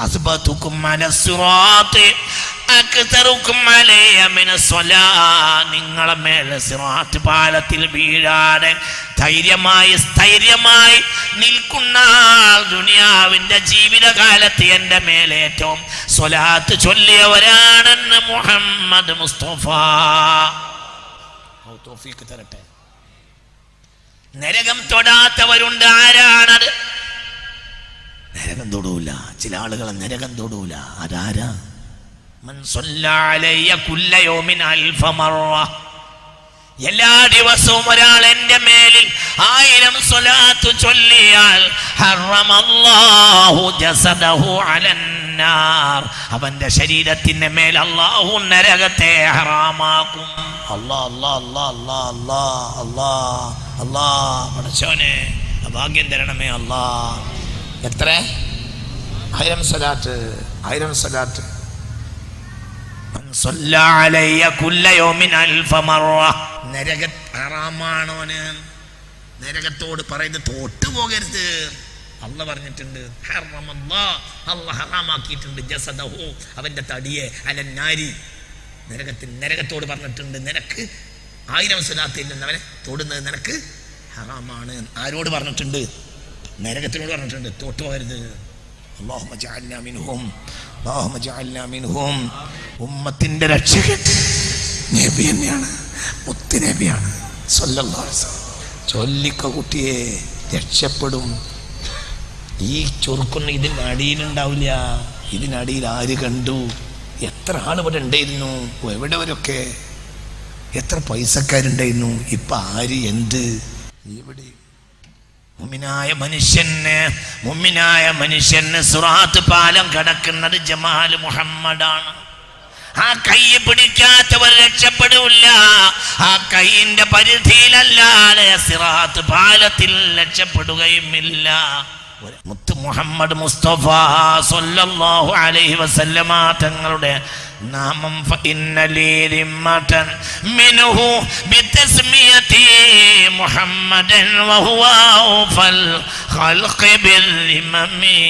അസ്ബതുകും അലസ്സിറാത്ത് അക്തറുകും അലൈഹി മിനസ്സലാ. നിങ്ങളെ മേൽ സിറാത്ത് പാലത്തിൽ വീഴാതെ സ്ഥൈര്യമായി നിൽക്കുന്ന ദുനിയാവിന്റെ ജീവിതകാലത്ത് എൻ്റെ മേലെ ഏറ്റവും സ്വലാത്ത് ചൊല്ലിയവരാണെന്ന് മുഹമ്മദ് മുസ്തഫ. തൗഫീഖ് തരട്ടെ. നരകം തൊടാത്തവരുണ്ട്. ആരാണത്? നരകം തൊടൂല. ചില ആളുകൾ നരകം തൊടൂല. അതാരാ? മൻ സ്വല്ലാ അലയ്യ കുല്ല യൗമിൻ അൽഫ മറ. എല്ലാ ദിവസവും ഒരാൾ എൻ്റെ മേലിൽ 1000 സ്വലാത്ത് ചൊല്ലിയാൽ ഹറമല്ലാഹു ജസദഹു അലന്നാർ. അവന്റെ ശരീരത്തിന്റെ മേൽ അല്ലാഹു നരകത്തെ ഹറാമാക്കും. അല്ലാഹ് അല്ലാഹ് അല്ലാഹ് അല്ലാഹ് അല്ലാഹ് അല്ലാഹ്. പടച്ചോനെ ഭാഗ്യം തരണമേ അല്ലാഹ്. എത്ര? 1000 സ്വലാത്ത്. 1000 സ്വലാത്ത്. മൻ സ്വല്ലാ അലയ്യ കുല്ല യൗമിൻ അൽഫ മറ. നരക ഹറാമാണോന്. നരകത്തോട് പറയുന്നത് തോട്ടു പോകരുത്. അല്ലാഹ് പറഞ്ഞിട്ടുണ്ട്. അല്ലാഹ് ഹറാമാക്കിയിട്ടുണ്ട് ജസദഹു, അവന്റെ തടിയെ, അലന്നാരി, നരകത്തോട് പറഞ്ഞിട്ടുണ്ട് നിനക്ക് 1000 സ്വലാത്ത് ഇല്ലെന്നവനെ തൊടുന്നത് നിനക്ക് ഹറാമാണ്. ആരോട് പറഞ്ഞിട്ടുണ്ട്? നരകത്തിനോട് പറഞ്ഞിട്ടുണ്ട്. തോട്ടു പോകരുത്. അല്ലാഹുമ്മ ജഅൽനാ മിൻഹും, അല്ലാഹുമ്മ ജഅൽനാ മിൻഹും. ഉമ്മത്തിന്റെ രക്ഷകൻ നബി തന്നെയാണ്, മുത്ത് നബിയാണ് സല്ലല്ലാഹു അലൈഹി വസല്ലം. ചൊല്ലിക്ക കുട്ടിയെ, രക്ഷപ്പെടും. ഈ ചൊറുക്കൊന്നും ഇതിൻ്റെ അടിയിലുണ്ടാവില്ല. ഇതിനടിയിൽ ആര് കണ്ടു? എത്ര ആൾ ഇവിടെ ഉണ്ടായിരുന്നു? എവിടെവരൊക്കെ എത്ര പൈസക്കാരുണ്ടായിരുന്നു? ഇപ്പൊ ആര് എന്ത് എവിടെ? മുഅ്മിനായ മനുഷ്യന് സിറാത്ത് പാലം കടക്കുന്നത് ജമാൽ മുഹമ്മദാണ്. ആ കൈ പിടിക്കാത്തവർ രക്ഷപ്പെടില്ല. ആ കൈയിന്റെ പരിധിയിലല്ലാതെ സിറാത്ത് പാലത്തിൽ രക്ഷപ്പെടുകയുമില്ല. മുത്ത് മുഹമ്മദ് മുസ്തഫ സല്ലല്ലാഹു അലൈഹി വസല്ലമ തങ്ങളുടെ നാമം ഫഇന്നലി ദിമ്മതൻ മിൻഹു ബിതസ്മിയതി മുഹമ്മദൻ വഹുവ ഔഫൽ ഖൽഖി ബിൽ ഇമാമി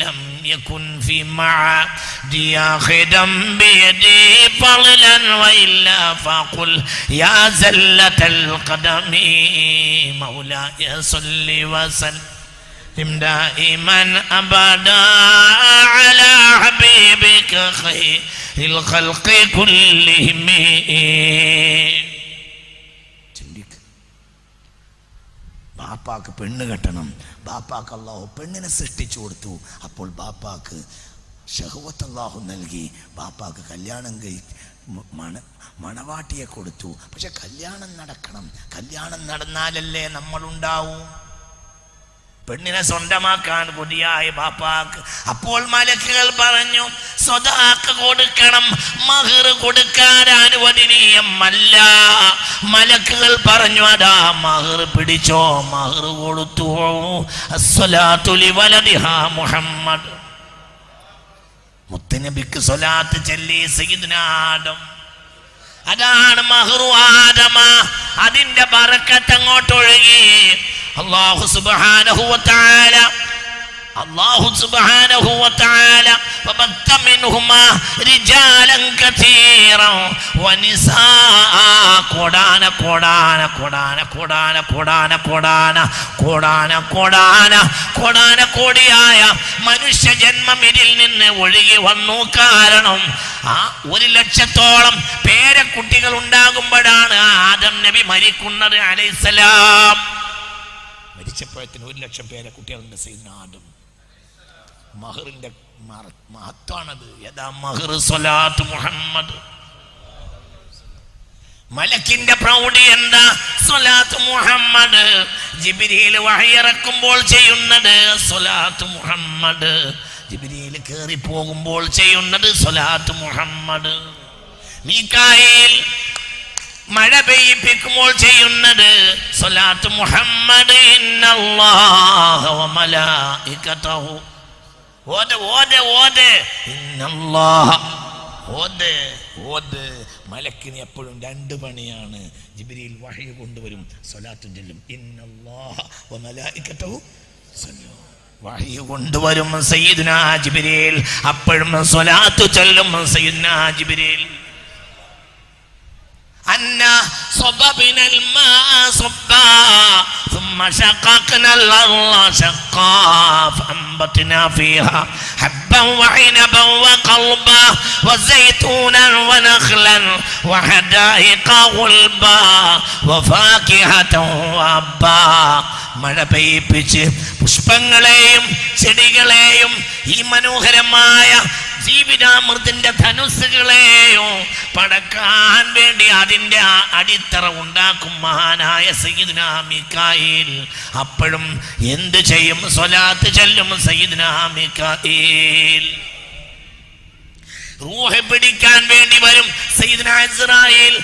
ലം യകുൻ ഫി മഅദി ഖദം ബിയദി ഫളൻ വഇല്ലാ ഫഖുൽ യാ സല്ലതൽ ഖദമി മൗലായ സല്ലി വസല്ലം دائما أبدا على حبيبك خير الخلق كلهم. ബാപ്പാക്ക് പെണ്ണ് കെട്ടണം. ബാപ്പാക്ക് അല്ലാഹു പെണ്ണിനെ സൃഷ്ടിച്ചു കൊടുത്തു. അപ്പോൾ ബാപ്പാക്ക് ശഹവത്ത് അല്ലാഹു നൽകി. ബാപ്പാക്ക് കല്യാണം മണവാട്ടിയെ കൊടുത്തു. പക്ഷെ കല്യാണം നടക്കണം. കല്യാണം നടന്നാലല്ലേ നമ്മളുണ്ടാവും. പെണ്ണിനെ സ്വന്തമാക്കാൻ കൊതിയായ ബാപ്പാക്ക് അപ്പോൾ മലക്കുകൾ പറഞ്ഞു സ്വദാഖ് കൊടുക്കണം, മഹർ കൊടുക്കാൻ അനുവദനീയമല്ല. മലക്കുകൾ പറഞ്ഞു അതാ മഹർ പിടിച്ചോ. മഹർ കൊടുത്തു. അസ്സലാത്തു ലിവലദിഹാ മുഹമ്മദ്. മുത്തനബിക്ക് സ്വലാത്ത് ചൊല്ലി സയ്യിദുനാ ആദം. അതാണ് മഹ്റു ആദമ. അതിന്റെ ബറക്കത്ത് അങ്ങോട്ട് ഒഴുകി. അല്ലാഹു സുബ്ഹാനഹു വ തആല ഫബത്ത മിൻഹുമാ റിജാലൻ കതീറൻ വനിസാഅ. കോടാന മനുഷ്യ ജന്മം ഇതിൽ നിന്ന് ഒഴുകി വന്നു. കാരണം 1,00,000-ഓളം പേരക്കുട്ടികൾ ഉണ്ടാകുമ്പോഴാണ് ആദം നബി മരിക്കുന്നത് അലൈഹിസ്സലാം. മരിച്ചപ്പോഴത്തിന് 1,00,000 പേരക്കുട്ടികളുണ്ട് സയ്യിദ്നാ ആദം. മഹറിന്റെ മഹത്വാണത്. യഥാ മഹർ സ്വലാത്ത് മുഹമ്മദ്. മലക്കിന്റെ പ്രൗഢി എന്താ? സ്വലാത്ത് മുഹമ്മദ്. ജിബ്രീൽ വഹി ഇറക്കുമ്പോൾ ചെയ്യുന്നത് സ്വലാത്ത് മുഹമ്മദ്. ജിബ്രീൽ കേറി പോകുമ്പോൾ ചെയ്യുന്നത് സ്വലാത്ത് മുഹമ്മദ്. മീകായിൽ മഴ പെയ്യിപ്പിക്കുമ്പോൾ ചെയ്യുന്നത് സ്വലാത്ത് മുഹമ്മദ്. ഇന്നല്ലാഹ വ മലായികതഹു മലക്കിന് എപ്പോഴും 2 പണിയാണ്. ജിബ്രീൽ വഹി കൊണ്ടുവരും, സ്വലാത്തും ചൊല്ലും. ഇന്നല്ലാഹ വ മലായികതഹു വഹി കൊണ്ടുവരും സയ്യിദുനാ ജിബ്രീൽ. അപ്പോഴും സ്വലാത്ത് ചൊല്ലും സയ്യിദുനാ ജിബ്രീൽ. أنا صببنا الماء صبا ثم شققنا الأرض شقا فأنبتنا فيها حبا وعنبا وقلبا وزيتونا ونخلا وحدائق غلبا وفاكهة وأبا. മഴ പെയ്യിപ്പിച്ച് പുഷ്പങ്ങളെയും ചെടികളെയും ഈ മനോഹരമായ ജീവിതാമൃതിന്റെ ധനുസുകളെയും പടക്കാൻ വേണ്ടി അതിൻ്റെ അടിത്തറ ഉണ്ടാക്കും മഹാനായ സയ്യിദുനാ മീകായിൽ. അപ്പോഴും എന്ത് ചെയ്യും? സ്വലാത്ത് ചൊല്ലും സയ്യിദുനാ മീകായിൽ. റൂഹ് പിടിക്കാൻ വേണ്ടി വരും സയ്യിദുനാ ഇസ്രായീൽ.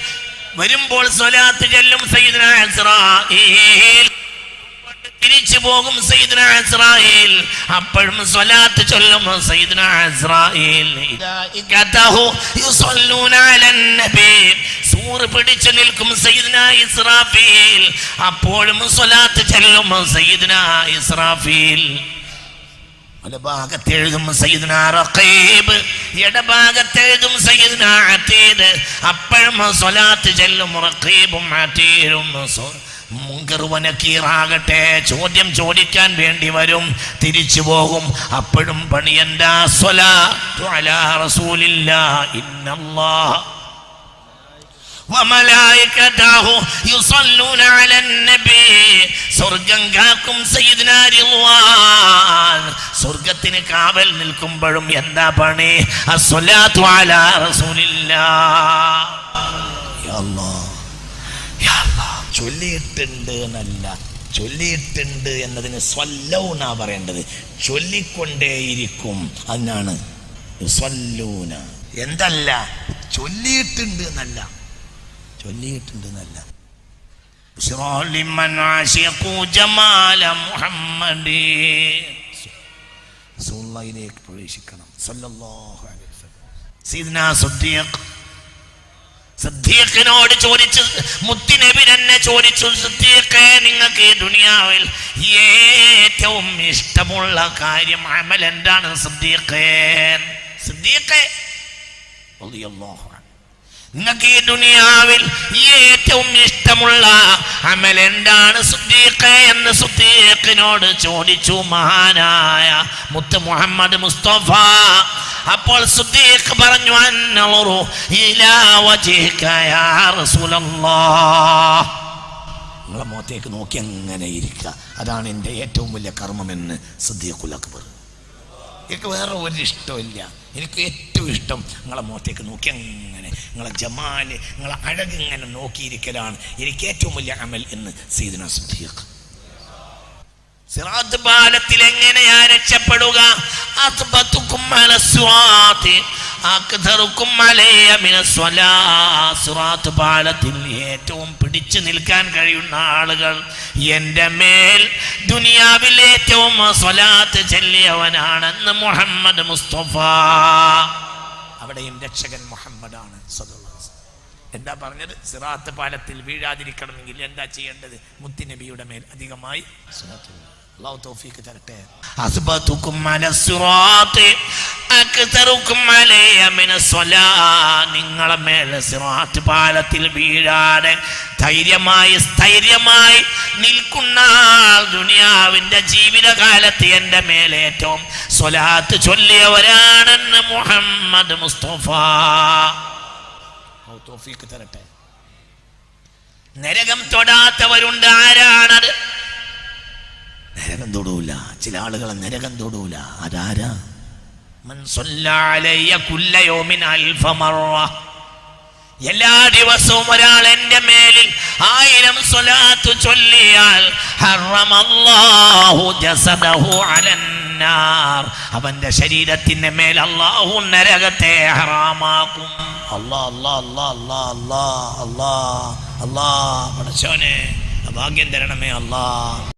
വരുമ്പോൾ സ്വലാത്ത് ചൊല്ലും സയ്യിദുനാ ഇസ്രായീൽ. തിരിച്ചു പോകും സയ്യിദുനാ ഇസ്രായീൽ. അപ്പോഴും സ്വലാത്ത് ചൊല്ലും സയ്യിദുനാ ഇസ്രായീൽ. യുസല്ലൂന അലൻ നബി. സൂർ പിടിച്ചു നിൽക്കും സയ്യിദുനാ ഇസ്രാഫീൽ. അപ്പോഴും സ്വലാത്ത് ചൊല്ലും സയ്യിദുനാ ഇസ്രാഫീൽ. വലഭാഗത്തെഴുതും സയ്യിദുനാ റഖീബ്, ഇടഭാഗത്തെഴുതും സയ്യിദുനാ അതീദ്. അപ്പോഴും സ്വലാത്ത് ചൊല്ലും റഖീബും അതീദും. മുൻകർ വനക്കീറാകട്ടെ ചോദ്യം ചോദിക്കാൻ വേണ്ടി വരും, തിരിച്ചു പോകും. അപ്പോഴും പണിയണ്ട. സ്വലാത്തു അലാ റസൂലില്ലാഹ് ഇന്നല്ലാഹ വമലായികതഹു യുസല്ലൂന അലൻ നബി. സ്വർഗ്ഗം കാക്കും സയ്യിദുനാ റിദ്വാൻ. സ്വർഗ്ഗത്തിന് കാവൽ നിൽക്കുമ്പോഴും എന്താ പണി? അസ്സലാത്തു അലാ റസൂലില്ലാഹ്. യാ അല്ലാഹ് യാ അല്ലാഹ്. ചൊല്ലിയിട്ടുണ്ട് എന്നല്ല, ചൊല്ലിയിട്ടുണ്ട് എന്നതിന് സ്വല്ലൗന പറയേണ്ടത്. ചൊല്ലിക്കൊണ്ടേയിരിക്കും, അതിനാണ് സ്വല്ലൂന. എന്തല്ല, ചൊല്ലിയിട്ടുണ്ട് എന്നല്ല, ചൊല്ലിയിട്ടുണ്ട് എന്നല്ല. റസൂലുള്ളാഹിയിലേക്ക് പ്രവേശിക്കണം സല്ലല്ലാഹു അലൈഹി വസല്ലം. സയ്യിദുനാ സിദ്ദീഖിനോട് ചോദിച്ചു, മുത്തുനബി തന്നെ ചോദിച്ചു, സിദ്ദീഖേ, നിങ്ങൾക്ക് ദുനിയാവിൽ ഏറ്റവും ഇഷ്ടമുള്ള കാര്യം അമൽ എന്താണ് സിദ്ദീഖേ? സിദ്ദീഖേ റളിയല്ലാഹു അൻഹു, നിങ്ങൾക്ക് ഈ ദുനിയാവിൽ ഏറ്റവും ഇഷ്ടമുള്ള അമൽ എന്താണ് സിദ്ദീഖേ എന്ന് സിദ്ദീഖിനോട് ചോദിച്ചു മഹാനായ മുത്ത് മുഹമ്മദ് മുസ്തഫ. അപ്പോൾ സിദ്ദീഖ് പറഞ്ഞു, അന്നളറു ഇലാ വജ്ഹിക യാ റസൂലല്ലാഹ്. നിങ്ങളെ മുഖത്തേക്ക് നോക്കി അങ്ങനെ ഇരിക്കുക, അതാണ് എൻ്റെ ഏറ്റവും വലിയ കർമ്മമെന്ന് സിദ്ദീഖുൽ അക്ബർ. എനിക്ക് വേറെ ഒരു ഇഷ്ടമില്ല, എനിക്ക് ഏറ്റവും ഇഷ്ടം നിങ്ങളെ മുഖത്തേക്ക് നോക്കി അങ്ങനെ നിങ്ങളെ ജമാല്, നിങ്ങളെ അഴകിങ്ങനെ നോക്കിയിരിക്കലാണ് എനിക്ക് ഏറ്റവും വലിയ അമൽ എന്ന് സയ്യിദുനാ സിദ്ദീഖ്. സിറാത്ത് പാലത്തിൽ എങ്ങനെയാ രക്ഷപ്പെടുക? സിറാത്ത് പാലത്തിൽ ഏറ്റവും പിടിച്ചു നിൽക്കാൻ കഴിയുന്ന ആളുകൾ എൻ്റെ മേൽ ദുനിയാവിൽ ഏറ്റവും സ്വലാത്ത് ചൊല്ലിയവനാണെന്ന് മുഹമ്മദ് മുസ്തഫ. അവിടെയും രക്ഷകൻ മുഹമ്മദാണ് സല്ലല്ലാഹു അലൈഹി വസല്ലം. എന്താ പറഞ്ഞത്? സിറാത്ത് പാലത്തിൽ വീഴാതിരിക്കണമെങ്കിൽ എന്താ ചെയ്യേണ്ടത്? മുത്തുനബിയുടെ മേൽ അധികമായി സ്വലാത്ത്. അല്ലാഹു തൗഫീഖ് തരട്ടെ. അസ്ബതുകും അലസ്സിറാത്ത് അക്തറുകും അലൈയ മിനസ്സലാ. നിങ്ങളെ മേൽ സിറാത്ത് പാലത്തിൽ വീഴാതെ ധൈര്യമായി സ്ഥൈര്യമായി നിൽക്കുന്ന ദുനിയാവിന്റെ ജീവിതകാലത്ത് എൻ്റെ മേൽ ഏറ്റവും സ്വലാത്ത് ചൊല്ലിയവരാണെന്ന് മുഹമ്മദ് മുസ്തഫ. അല്ലാഹു തൗഫീഖ് തരട്ടെ. നരകം തൊടാത്തവരുണ്ട്. ആരാണത്? നരകം തൊടൂല. ചില ആളുകളെ നരകം തൊടൂല. അതാരാ? മൻ സ്വല്ലാ അലയ്യ കുല്ല യൗമിൻ അൽഫ മറ. എല്ലാ ദിവസവും ഒരാൾ എൻ്റെ മേലിൽ 1000 സ്വലാത്ത് ചൊല്ലിയാൽ ഹറമല്ലാഹു ജസദഹു അലന്നാർ. അവന്റെ ശരീരത്തിന്റെ മേൽ അല്ലാഹു നരകത്തെ ഹറാമാക്കും. അല്ലാഹ് അല്ലാഹ് അല്ലാഹ് അല്ലാഹ് അല്ലാഹ് അല്ലാഹ് അല്ലാഹ്. പടച്ചോനെ ഭാഗ്യം തരണമേ അല്ലാഹ്.